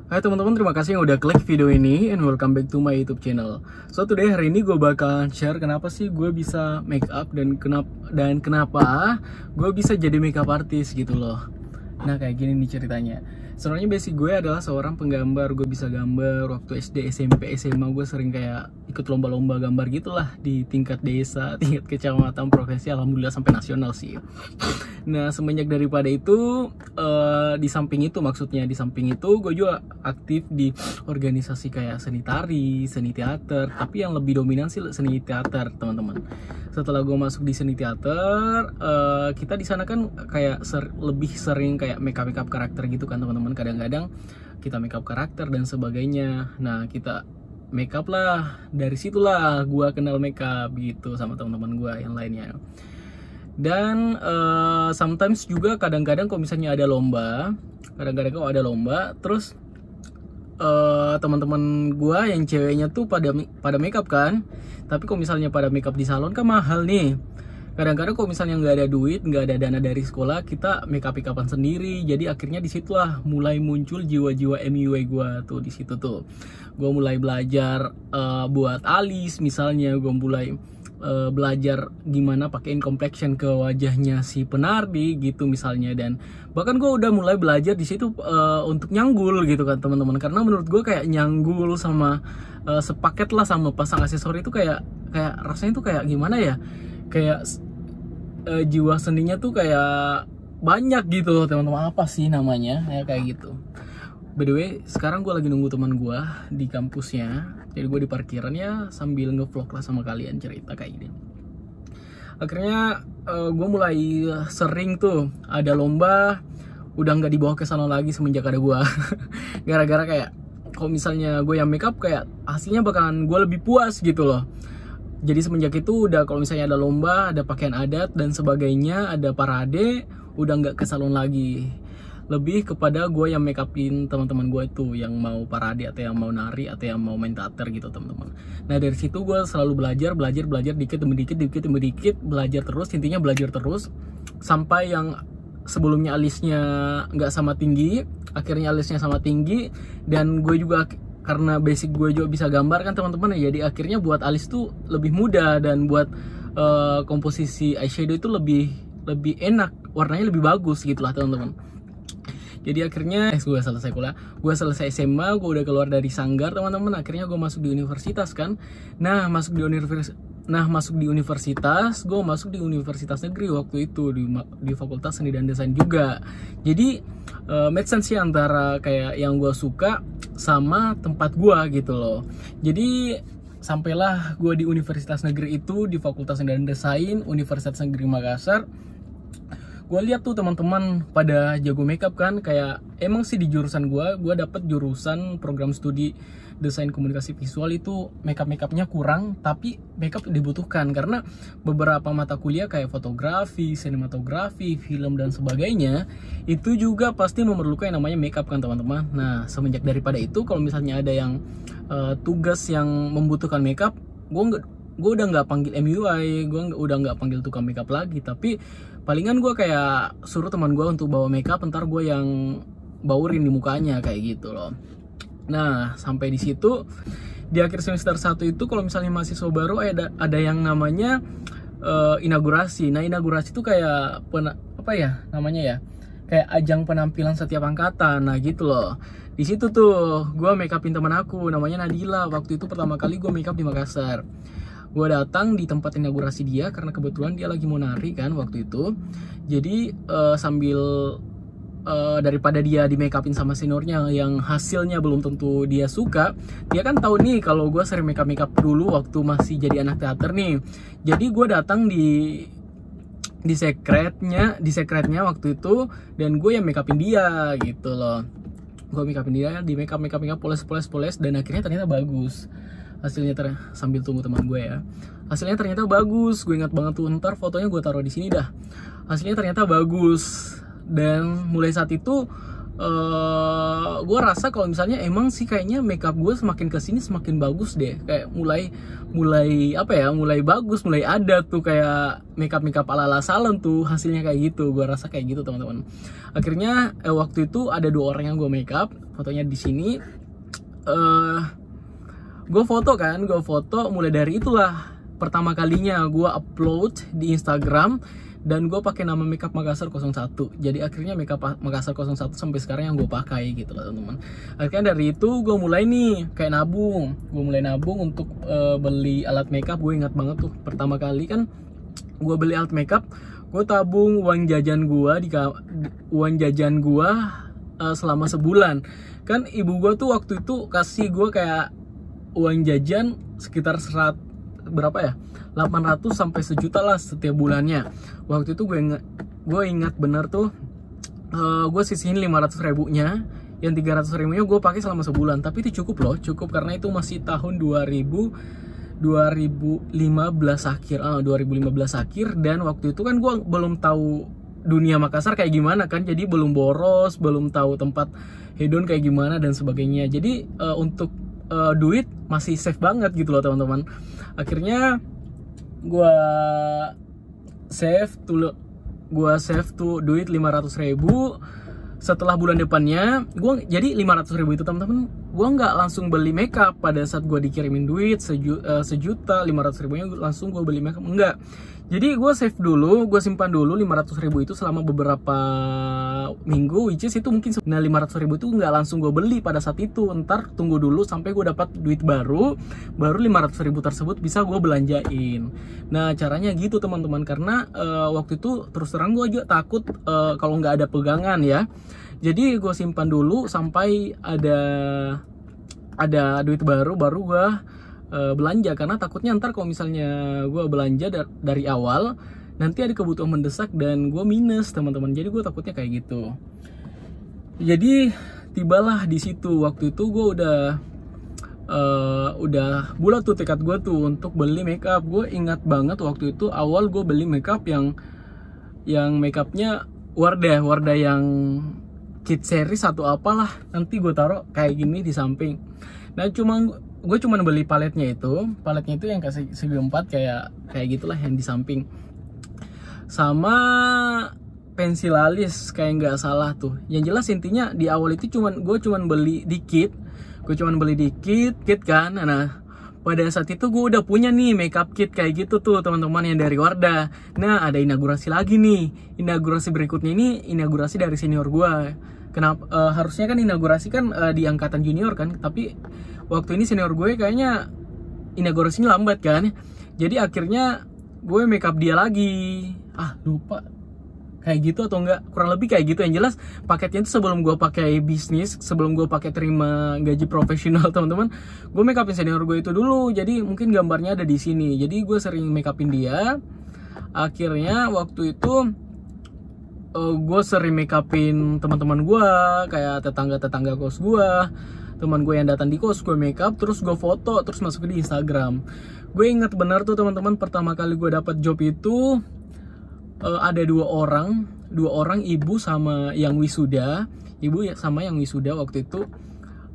Hai teman-teman, terima kasih yang udah klik video ini and welcome back to my YouTube channel. So today, hari ini gue bakal share kenapa sih gue bisa make up dan kenapa gue bisa jadi makeup artist gitu loh. Nah kayak gini nih ceritanya. Sebenarnya basic gue adalah seorang penggambar. Gue bisa gambar waktu SD, SMP, SMA. Gue sering kayak ikut lomba-lomba gambar gitulah di tingkat desa, tingkat kecamatan, provinsi, alhamdulillah sampai nasional sih. Nah semenjak daripada itu, di samping itu gue juga aktif di organisasi kayak seni tari, seni teater. Tapi yang lebih dominan sih seni teater, teman-teman. Setelah gue masuk di seni teater, kita di sana kan kayak lebih sering kayak makeup karakter gitu kan teman-teman. Kadang-kadang kita makeup karakter dan sebagainya. Nah kita makeup lah, dari situlah gue kenal makeup gitu sama teman-teman gue yang lainnya. Dan sometimes juga kadang-kadang kalau misalnya ada lomba, terus teman-teman gue yang ceweknya tuh pada makeup kan. Tapi kalau misalnya pada makeup di salon kan mahal nih. Kadang-kadang kalau misalnya nggak ada duit, nggak ada dana dari sekolah, kita makeup-makeupan sendiri. Jadi akhirnya disitulah mulai muncul jiwa-jiwa MUA gue tuh di situ tuh. Gue mulai belajar buat alis misalnya, gue mulai belajar gimana pakein complexion ke wajahnya si penari gitu misalnya. Dan bahkan gue udah mulai belajar di situ untuk nyanggul gitu kan teman-teman, karena menurut gue kayak nyanggul sama sepaket lah sama pasang aksesori itu kayak rasanya tuh kayak gimana ya, kayak jiwa seninya tuh kayak banyak gitu teman-teman. Apa sih namanya ya kayak gitu. By the way, sekarang gue lagi nunggu teman gue di kampusnya. Jadi gue di parkiran ya sambil ngevlog lah sama kalian cerita kayak gini. Akhirnya gue mulai sering tuh ada lomba, udah nggak dibawa ke salon lagi semenjak ada gue. Gara-gara kayak kalau misalnya gue yang makeup kayak hasilnya bakalan gue lebih puas gitu loh. Jadi semenjak itu udah kalau misalnya ada lomba, ada pakaian adat dan sebagainya, ada parade, udah nggak ke salon lagi. Lebih kepada gue yang make upin teman-teman gue itu yang mau parade atau yang mau nari atau yang mau main teater gitu teman-teman. Nah dari situ gue selalu belajar dikit demi dikit, belajar terus, intinya belajar terus sampai yang sebelumnya alisnya nggak sama tinggi, akhirnya alisnya sama tinggi. Dan gue juga karena basic gue juga bisa gambar kan teman-teman ya, jadi akhirnya buat alis tuh lebih mudah dan buat komposisi eyeshadow itu lebih enak, warnanya lebih bagus gitulah teman-teman. Jadi akhirnya gue selesai kuliah, gue selesai SMA, gue udah keluar dari sanggar teman-teman. Akhirnya gue masuk di universitas kan. Nah masuk di universitas, gue masuk di universitas negeri waktu itu di Fakultas Seni dan Desain juga. Jadi make sense sih antara kayak yang gue suka sama tempat gue gitu loh. Jadi sampailah gue di universitas negeri itu, di Fakultas Seni dan Desain Universitas Negeri Makassar. Gue lihat tuh teman-teman pada jago makeup kan, kayak emang sih di jurusan gue dapet jurusan program studi desain komunikasi visual itu makeupnya kurang, tapi makeup dibutuhkan karena beberapa mata kuliah kayak fotografi, sinematografi, film dan sebagainya itu juga pasti memerlukan yang namanya makeup kan teman-teman. Nah semenjak daripada itu kalau misalnya ada yang tugas yang membutuhkan makeup, gue udah nggak panggil MUI, gue udah nggak panggil tukang makeup lagi, tapi palingan gue kayak suruh teman gue untuk bawa makeup, ntar gue yang baurin di mukanya kayak gitu loh. Nah sampai di situ di akhir semester 1 itu kalau misalnya mahasiswa baru ada yang namanya inaugurasi. Nah inaugurasi itu kayak kayak ajang penampilan setiap angkatan. Nah gitu loh. Di situ tuh gue makeupin teman aku namanya Nadila. Waktu itu pertama kali gue makeup di Makassar. Gue datang di tempat inaugurasi dia karena kebetulan dia lagi mau nari kan waktu itu. Jadi sambil daripada dia di make upin sama seniornya yang hasilnya belum tentu dia suka, dia kan tahu nih kalau gue sering make up dulu waktu masih jadi anak teater nih. Jadi gue datang di secretnya waktu itu, dan gue yang make upin dia gitu loh. Gue make upin dia, di make up poles dan akhirnya ternyata bagus hasilnya. Sambil tunggu teman gue ya, hasilnya ternyata bagus. Gue ingat banget tuh, ntar fotonya gue taruh di sini dah. Hasilnya ternyata bagus. Dan mulai saat itu gue rasa kalau misalnya emang sih kayaknya makeup gue semakin kesini semakin bagus deh, kayak mulai apa ya, mulai bagus, mulai ada tuh kayak makeup ala salon tuh hasilnya kayak gitu. Gue rasa kayak gitu teman-teman. Akhirnya waktu itu ada 2 orang yang gue makeup, fotonya di sini. Gue foto mulai dari itulah pertama kalinya gue upload di Instagram, dan gue pakai nama Makeup Makassar 01. Jadi akhirnya Makeup Makassar 01 sampai sekarang yang gue pakai gitu lah teman-teman. Akhirnya dari itu gue mulai nih kayak nabung. Gue mulai nabung untuk beli alat makeup. Gue ingat banget tuh pertama kali kan gue beli alat makeup, gue tabung uang jajan gue selama sebulan. Kan ibu gue tuh waktu itu kasih gue kayak uang jajan sekitar 800 sampai 1 juta lah setiap bulannya. Waktu itu gue ingat bener tuh, gue sisihin 500 ribunya, yang 300 ribunya gue pakai selama sebulan. Tapi itu cukup loh, cukup karena itu masih tahun 2015 akhir, dan waktu itu kan gue belum tahu dunia Makassar kayak gimana kan, jadi belum boros, belum tahu tempat hedon kayak gimana dan sebagainya. Jadi untuk duit masih safe banget gitu loh teman-teman. Akhirnya gue save tuh duit 500 ribu. Setelah bulan depannya jadi 500 ribu itu teman-teman, gue nggak langsung beli makeup pada saat gue dikirimin duit sejuta 500 ribunya langsung gue beli makeup, enggak. Jadi gue save dulu, gue simpan dulu 500 ribu itu selama beberapa minggu, which is itu mungkin 500 ribu itu nggak langsung gue beli pada saat itu, ntar tunggu dulu sampai gue dapat duit baru 500 ribu tersebut bisa gue belanjain. Nah caranya gitu teman-teman, karena waktu itu terus terang gue juga takut kalau nggak ada pegangan ya. Jadi gue simpan dulu sampai ada duit baru gue belanja, karena takutnya ntar kalau misalnya gue belanja dari awal nanti ada kebutuhan mendesak dan gue minus teman-teman. Jadi gue takutnya kayak gitu. Jadi tibalah di situ, waktu itu gue udah bulat tuh tekad gue tuh untuk beli makeup. Gue ingat banget waktu itu awal gue beli makeup yang makeupnya Wardah yang kit series atau apalah, nanti gue taruh kayak gini di samping. Nah gue cuma beli paletnya itu yang kasih segi 4 kayak gitulah yang di samping, sama pensil alis kayak nggak salah tuh. Yang jelas intinya di awal itu gue cuman beli dikit kan. Nah pada saat itu gue udah punya nih makeup kit kayak gitu tuh teman-teman yang dari Wardah. Nah ada inaugurasi lagi nih, inaugurasi berikutnya ini inaugurasi dari senior gue. Kenapa harusnya kan inaugurasi kan di angkatan junior kan, tapi waktu ini senior gue kayaknya inaugurasinya lambat kan. Jadi akhirnya gue makeup dia lagi. Lupa kayak gitu atau enggak, kurang lebih kayak gitu. Yang jelas paketnya itu sebelum gue pakai bisnis, sebelum gue pakai terima gaji profesional teman-teman, gue makeupin senior gue itu dulu. Jadi mungkin gambarnya ada di sini. Jadi gue sering makeupin dia. Akhirnya waktu itu gue sering makeupin teman-teman gue, kayak tetangga kos gue, teman gue yang datang di kos, gue makeup terus gue foto terus masuk di Instagram. Gue inget bener tuh teman-teman, pertama kali gue dapat job itu ada dua orang, ibu sama yang wisuda, waktu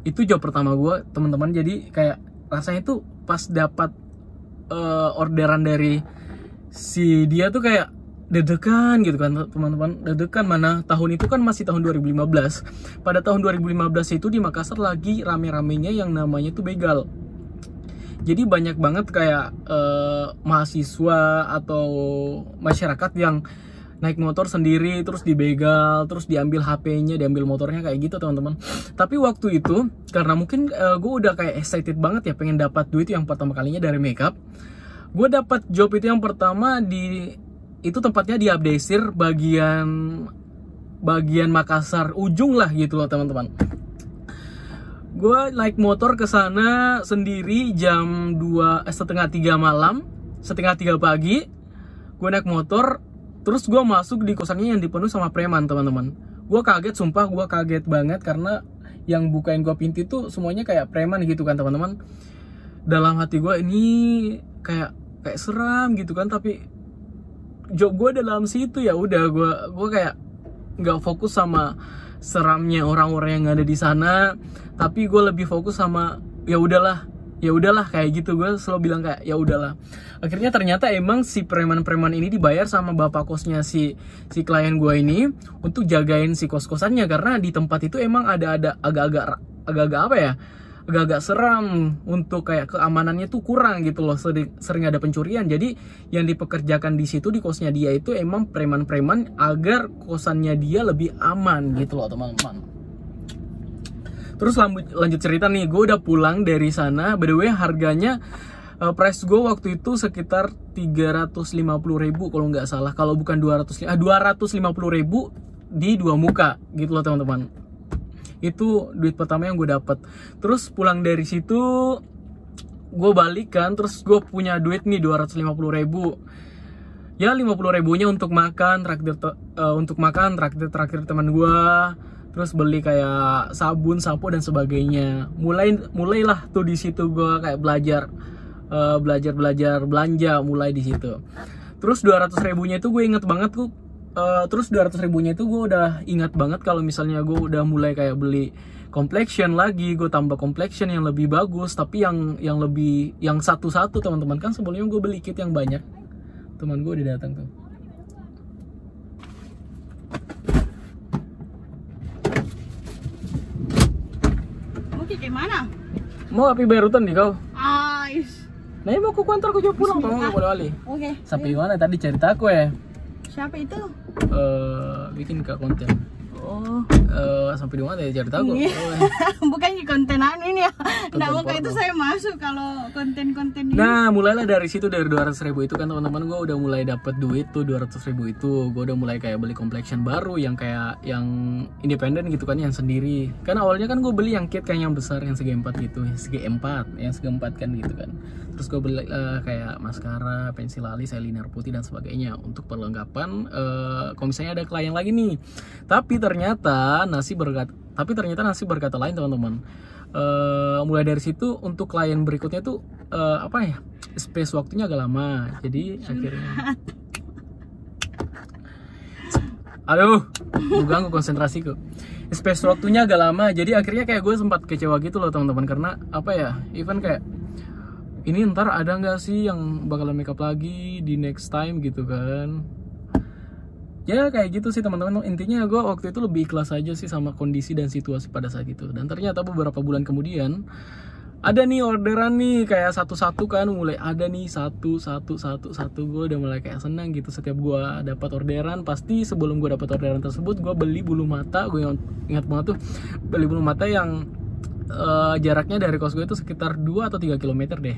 itu job pertama gue teman-teman. Jadi kayak rasanya tuh pas dapat orderan dari si dia tuh kayak deg-degan gitu kan teman-teman, deg-degan. Mana tahun itu kan masih tahun 2015. Pada tahun 2015 itu di Makassar lagi rame-ramenya yang namanya tuh begal. Jadi banyak banget kayak mahasiswa atau masyarakat yang naik motor sendiri terus dibegal, terus diambil HP-nya, diambil motornya kayak gitu teman-teman. Tapi waktu itu karena mungkin gue udah kayak excited banget ya, pengen dapat duit yang pertama kalinya dari makeup. Gue dapat job itu yang pertama itu tempatnya di Abdesir, bagian Makassar ujung lah gitu loh teman-teman. Gue naik motor ke sana sendiri jam 2:30 malam, 2:30 pagi. Gue naik motor, terus gue masuk di kosannya yang dipenuhi sama preman teman-teman. Gue kaget, sumpah gue kaget banget karena yang bukain gue pintu itu semuanya kayak preman gitu kan teman-teman. Dalam hati gue ini kayak seram gitu kan, tapi job gue dalam situ ya udah gue kayak nggak fokus sama seramnya orang-orang yang ada di sana, tapi gue lebih fokus sama ya udahlah kayak gitu. Gue selalu bilang kayak ya udahlah. Akhirnya ternyata emang si preman-preman ini dibayar sama bapak kosnya si klien gue ini untuk jagain si kos-kosannya, karena di tempat itu emang ada agak-agak apa ya, agak-agak seram, untuk kayak keamanannya tuh kurang gitu loh, sering ada pencurian. Jadi yang dipekerjakan di situ di kosnya dia itu emang preman-preman agar kosannya dia lebih aman gitu loh teman-teman. Terus lanjut cerita nih, gue udah pulang dari sana. By the way, harganya price gue waktu itu sekitar 350.000 kalau nggak salah. Kalau bukan 250.000 di 2 muka gitu loh teman-teman. Itu duit pertama yang gue dapet. Terus pulang dari situ gue balik kan, terus gue punya duit nih 250.000. Ya 50.000-nya untuk makan, traktir teman gue. Terus beli kayak sabun, sampo dan sebagainya. Mulailah tuh di situ gue kayak belajar belanja mulai di situ. Terus 200.000-nya itu gue inget banget tuh. Terus 200.000-nya itu gue udah ingat banget kalau misalnya gue udah mulai kayak beli complexion lagi, gue tambah complexion yang lebih bagus, tapi yang satu-satu teman-teman. Kan sebelumnya gue beli kit yang banyak. Teman gue udah datang tuh. Gimana? Mau api barutan nih kau? Ais. Nah, mau aku antar aku jauh pulang, kamu nggak boleh wali. Oke. Sampai mana tadi cerita aku ya? Siapa itu? Bikin ke konten. Oh. Sampai di mana ya cerita aku? Bukan di kontenan ini ya. Nggak mau porno. itu saya masuk kalau konten-konten ini. Nah, mulailah dari situ, dari 200.000 itu kan teman-teman, gue udah mulai dapet duit tuh 200.000 itu. Gue udah mulai kayak beli complexion baru yang kayak yang independen gitu kan, yang sendiri. Kan awalnya kan gue beli yang kit kayak yang besar, yang segi 4 gitu, yang segi 4 kan gitu kan. Terus gue beli kayak maskara, pensil alis, eyeliner putih dan sebagainya untuk perlengkapan. Kalau misalnya ada klien lagi nih, tapi ternyata nasib berkata lain teman-teman. Mulai dari situ untuk klien berikutnya tuh space waktunya agak lama, jadi akhirnya ganggu konsentrasiku. Space waktunya agak lama, jadi akhirnya kayak gue sempat kecewa gitu loh teman-teman, karena even kayak ini ntar ada nggak sih yang bakalan makeup lagi di next time gitu kan. Ya kayak gitu sih teman-teman. Intinya gue waktu itu lebih ikhlas aja sih sama kondisi dan situasi pada saat itu. Dan ternyata beberapa bulan kemudian ada nih orderan nih kayak satu-satu kan, mulai ada nih satu. Gue udah mulai kayak senang gitu. Setiap gue dapat orderan, pasti sebelum gue dapat orderan tersebut gue beli bulu mata. Gue ingat banget tuh, beli bulu mata yang jaraknya dari kos gue itu sekitar 2 atau 3 km deh.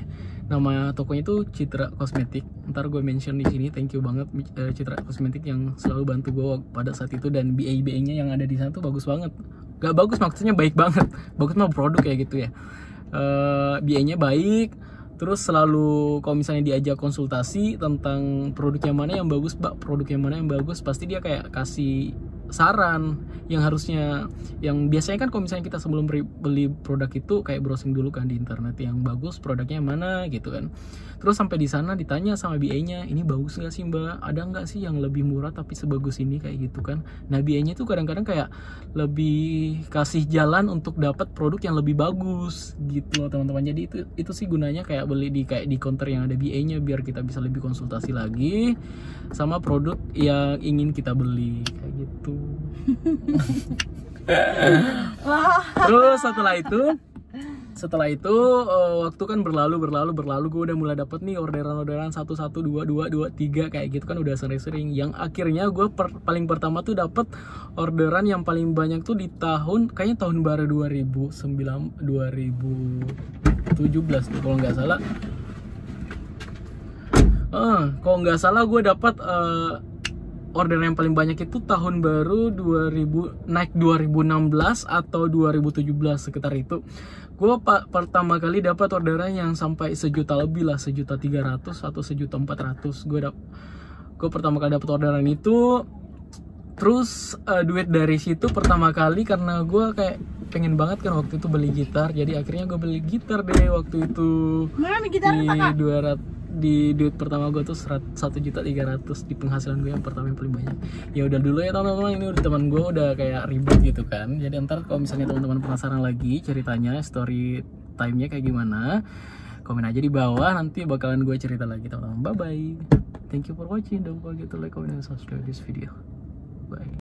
Nama tokonya itu Citra Kosmetik. Ntar gue mention di sini. Thank you banget Citra Kosmetik yang selalu bantu gue pada saat itu, dan BA-nya yang ada di sana tuh bagus banget. Gak bagus maksudnya baik banget. Bagus mah produk kayak gitu ya. BA-nya baik. Terus selalu kalau misalnya diajak konsultasi tentang produknya mana yang bagus, produknya mana yang bagus, pasti dia kayak kasih saran yang harusnya, yang biasanya kan kalau misalnya kita sebelum beli produk itu kayak browsing dulu kan di internet yang bagus produknya mana gitu kan. Terus sampai di sana ditanya sama BA-nya, ini bagus nggak sih mbak, ada nggak sih yang lebih murah tapi sebagus ini kayak gitu kan. Nah BA-nya tuh kadang-kadang kayak lebih kasih jalan untuk dapat produk yang lebih bagus gitu loh teman-teman. Jadi itu sih gunanya kayak beli di counter yang ada BA-nya, biar kita bisa lebih konsultasi lagi sama produk yang ingin kita beli kayak gitu. Terus setelah itu waktu kan berlalu gue udah mulai dapet nih orderan 1, 2, 3 kayak gitu kan, udah sering-sering. Yang akhirnya gue paling pertama tuh dapet orderan yang paling banyak tuh di kayaknya tahun baru 2017 tuh kalau nggak salah. Kalau nggak salah gue dapat orderan yang paling banyak itu tahun baru 2016 atau 2017 sekitar itu. Gue pertama kali dapat orderan yang sampai 1 juta lebih lah, 1.300.000 atau 1.400.000. Gue pertama kali dapat orderan itu. Terus duit dari situ pertama kali, karena gue kayak pengen banget kan waktu itu beli gitar, jadi akhirnya gue beli gitar deh waktu itu. Mana gitar di kakak? di duit pertama gue tuh 1.300.000 di penghasilan gue yang pertama yang paling banyak. Ya udah dulu ya teman-teman, ini udah teman gue udah kayak ribet gitu kan. Jadi ntar kalau misalnya teman-teman penasaran lagi ceritanya, story time-nya kayak gimana, komen aja di bawah, nanti bakalan gue cerita lagi teman-teman. Bye bye. Thank you for watching. Don't forget to like, comment, and subscribe this video. Bye.